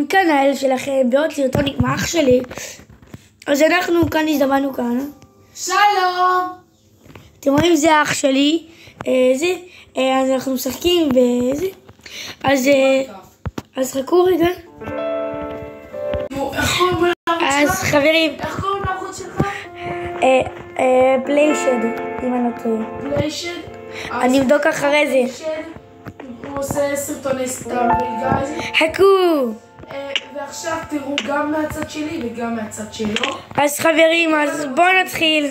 כאן האל שלכם בעוד סרטון עם אח שלי. אז אנחנו כאן הזדמנו כאן. שלום! אתם רואים זה אח שלי. אז אנחנו משחקים וזה. אז חכו רגע. אז חברים, איך קוראים לערוץ שלך? פליישד, אם אני לא טועה. פליישד? אני אבדוק אחרי זה. הוא עושה סרטוני סתם בלגז. חכו. ועכשיו תראו גם מהצד שלי וגם מהצד שלו. אז חברים, אז בואו נתחיל.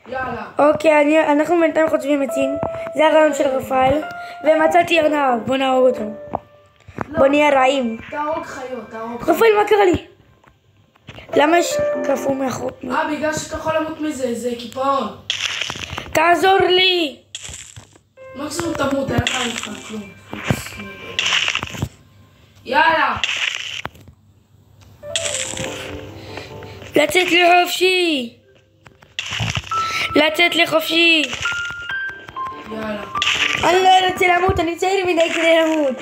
יאללה. אוקיי, אנחנו בינתיים חוצבים עצים. זה הרעיון של רפאל. ומצאתי ארנב, בוא נהרוג אותו. בוא נהיה רעים. תהרוג חיות, תהרוג חיות. רפאל, מה קרה לי? למה יש קפוא מאחור? בגלל שאתה יכול למות מזה, זה קיפאון. תעזור לי! מקסימום תמות, אין לך כלום. יאללה! לצאת לחופשי! לצאת לחופשי! יאללה. אני לא רוצה למות, אני צעיר מדי כדי למות.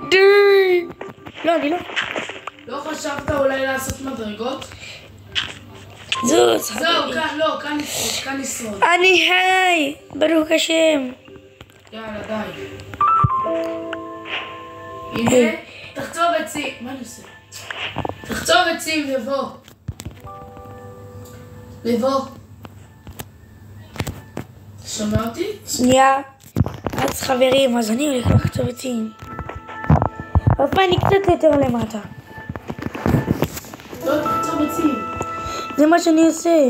די! לא, אני לא. לא חשבת אולי לעשות מדרגות? זהו, כאן, לא, כאן לשרוד. אני היי! ברוך השם. יאללה, די. הנה, תחצוב עצים. מה אני עושה? תחצוב עצים, לבוא. שומע אותי? שנייה. אז חברים, אז אני הולך לחצוב עצים. רפאל, אני קצת יותר למטה. לא, תחצוב עצים. זה מה שאני עושה.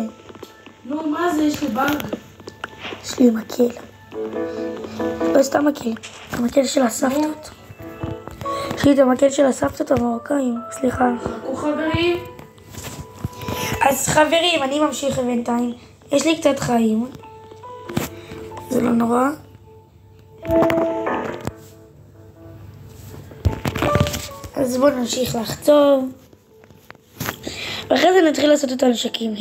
נו, מה זה? יש לי באג. יש לי מקל. לא סתם מקל. המקל של הסבתות. יש לי את המקל של הסבתות המרוקאים. סליחה. חכו חברים. אז חברים, אני ממשיך בינתיים. יש לי קצת חיים. זה לא נורא. אז בואו נמשיך לחצוב. ואחרי זה נתחיל לעשות את הנשקים.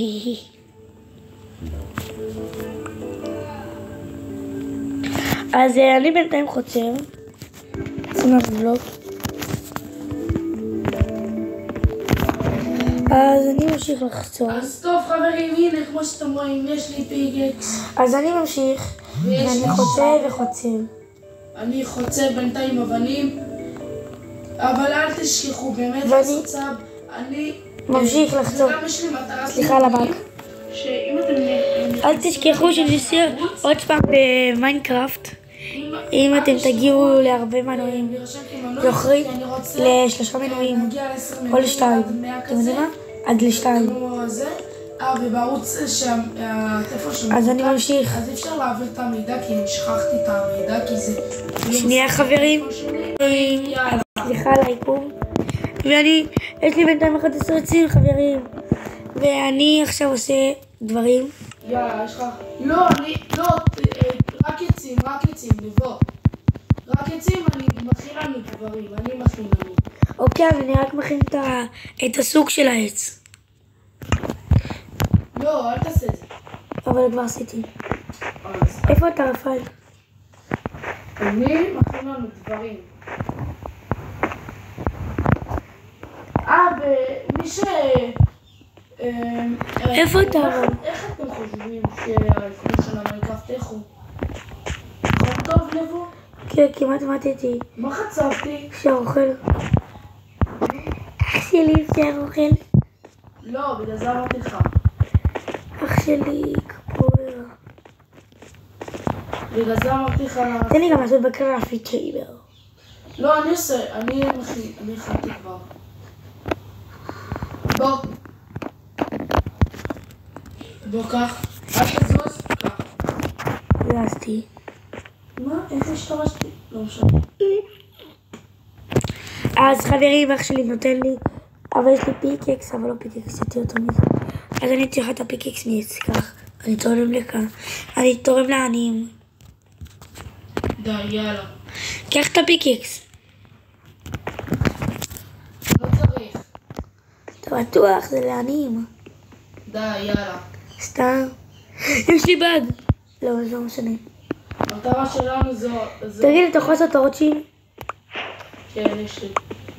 אז אני בינתיים חוצב. עשינו בלוק. אז אני ממשיך לחצוב. אז טוב חברים, הנה כמו שאתם רואים, יש לי פיגקס. אז אני ממשיך. ואני חוצב וחוצב. אני חוצב בינתיים אבנים. אבל אל תשכחו, באמת לעשות סאב. אני ממשיך לחצוב. וגם יש לי מטרה. סליחה על הבאג. שאם אתם... אל תשכחו שנשאר עוד פעם במיינקראפט. אם אתם תגיעו להרבה מנויים, זוכרים? ל3 מנויים, או ל2. אתם יודעים מה? עד ל2. ובערוץ שהטלפון שם... אז אני ממשיך. אז אי אפשר להעביר את המידע כי אני שכחתי את המידע כי זה... שנייה חברים. סליחה על העיכוב. יש לי בינתיים 11 עצים חברים. ואני עכשיו עושה דברים. יאללה, יש לך... לא, רק עצים, לבוא. רק עצים, אני מכין לנו דברים, אוקיי, אז אני רק מכין את הסוג של העץ. לא, אל תעשה את זה. אבל כבר עשיתי. איפה אתה רפאל? אני מכין לנו דברים. ומי ש... איפה אתה? איך אתם חושבים שהאיכון של המייקראפט איך הוא? נכון טוב לבוא? כן, כמעט מתתי. מה חצבתי? אפשר אוכל. אח שלי אפשר אוכל. לא, בגלל זה אמרתי לך. אח שלי כפויר. בגלל זה אמרתי לך... תן לי גם לעשות בקראפי טייבר. לא, אני עושה, אני הכנתי כבר. בוא קח, אל תזוז, קח. זזתי. מה? איך השתמשתי? לא משנה. אז חברים, אח שלי נותן לי, אבל יש לי פיקקס, אבל לא פיקקס יותר טוב מזה. אז אני צריך את הפיקקס מעץ, כך. אני תורם לכאן. אני תורם לעניים. די, יאללה. קח את הפיקקס. לא צריך. אתה בטוח, זה לעניים. די, יאללה. סתם. יש לי באג. לא, זה לא משנה. המטרה שלנו זו... תגיד, אתה יכול לעשות את הרוטשילד? כן, יש לי.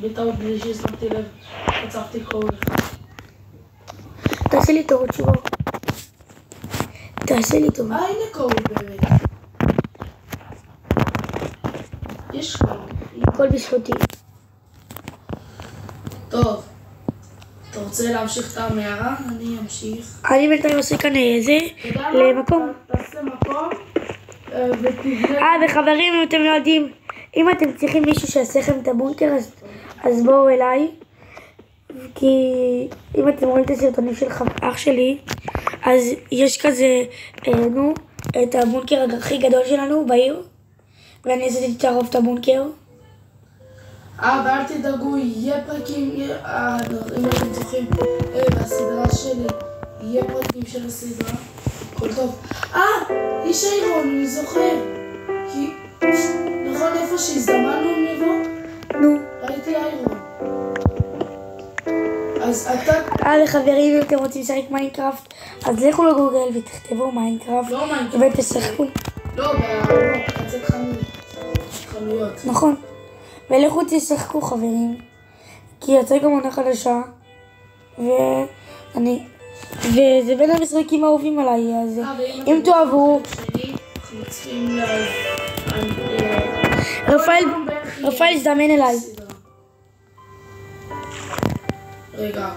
בטעות בלי ששמתי לב, הצפתי קול אחד. תעשה לי טוב תשובה. תעשה לי טוב. הנה קול באמת. יש קול. הכל בזכותי. טוב. אתה רוצה להמשיך את המערה? אני אמשיך. אני בינתיים עושה כאן איזה למקום. תעשה מקום ותבנה. וחברים, אם אתם לא יודעים, אם אתם צריכים מישהו שיעשה לכם את הבונקר, אז בואו אליי. כי אם אתם רואים את הסרטונים של אח שלי, אז יש כזה, את הבונקר הכי גדול שלנו בעיר, ואני עשיתי לצרוף את הבונקר. ואל תדאגו, יהיה פרקים, אם אתם זוכרים, בסדרה שלי, יהיה פרקים של הסדרה. הכל טוב. יש איירון, אני זוכר. כי, נכון איפה שהזדמנו מבוא? נו. ראיתי איירון. אז אתה... וחברים, אם אתם רוצים לשחק מיינקראפט, אז לכו לגוגל ותכתבו מיינקראפט. לא מיינקראפט. ותשחקו. לא, בקצת חנויות. נכון. ולכו תשחקו חברים, כי יצא גם עונה חדשה, וזה בין המשחקים האהובים עליי, אז אם תאהבו... אנחנו צריכים רפאל הזדמן אליי. רגע.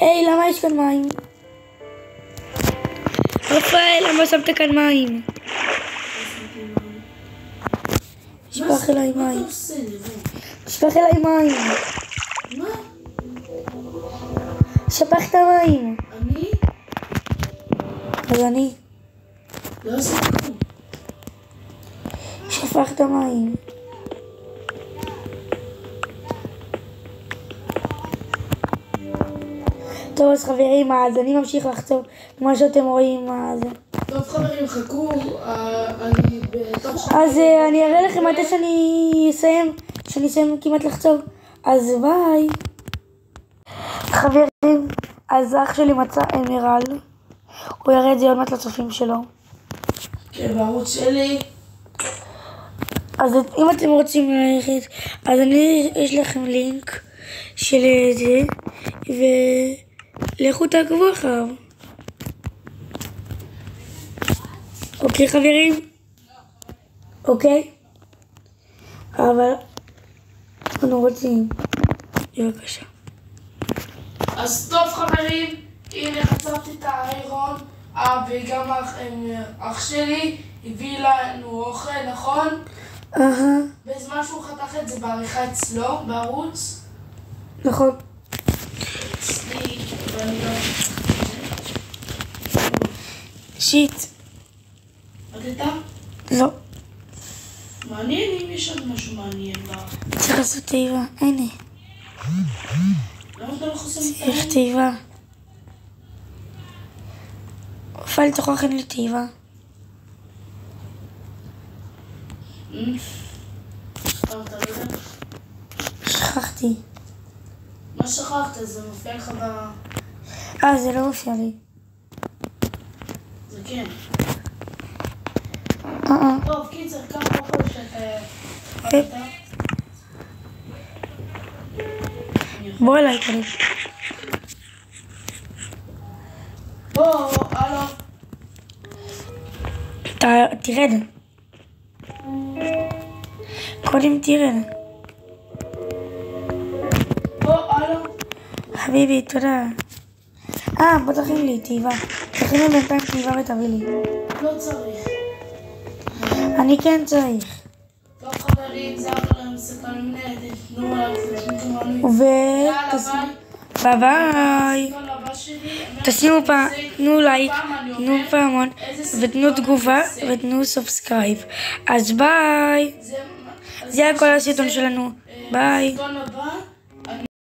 היי, למה יש כאן מים? רפאל, למה שמת כאן מים? שפך אליי מים. מה אתה עושה לי? שפך אליי מים. מה? שפכת מים. אני? אז אני. לא עושה כלום. שפכת מים. טוב, אז חברים, אז אני ממשיך לחצוב כמו שאתם רואים. טוב חברים, חכו, אני בתוך... אז אני אראה לכם מתי שאני אסיים כמעט לחצוב. אז ביי. חברים, אז אח שלי מצא אמרל. הוא יראה את זה עוד מעט לצופים שלו. כן, בערוץ שלי. אז אם אתם רוצים ללכת, אז יש לכם לינק של זה, ולכו תעקבו אחריו. אוקיי חברים? אוקיי? אבל אנחנו רוצים. בבקשה. אז טוב חברים, הנה חצבתי את האיירון, וגם אח שלי הביא לנו אוכל, נכון? בזמן שהוא חתך את זה בעריכה אצלו, בערוץ. נכון. אצלי, ואני לא... שיט. עדתה? לא. מעניין אם יש עוד משהו מעניין בה. צריך לעשות תיבה. הנה. למה אתה לא חוסם את צריך תיבה. אופל תוכח אין לי תיבה. אתה לא יודע? שכחתי. מה שכחת? זה מופיע לך ב... זה לא מופיע לי. זה כן. טוב, קיצר, כמה אוכל שאתה... בוא אליי קודם. הלו. תרד. קודם תרד. הלו. חביבי, תודה. בוא תכין לי תיבה. תכין לי בינתיים תיבה ותביא לי. לא צריך. אני כן צריך. טוב חברים, זה היה לנו סרטון מנהלת. תנו עליו, תנו ביי ביי. תנו לייק, תנו פעמון, ותנו תגובה, ותנו סאבסקרייב. אז ביי. זה היה כל הסרטון שלנו. ביי. בסרטון הבא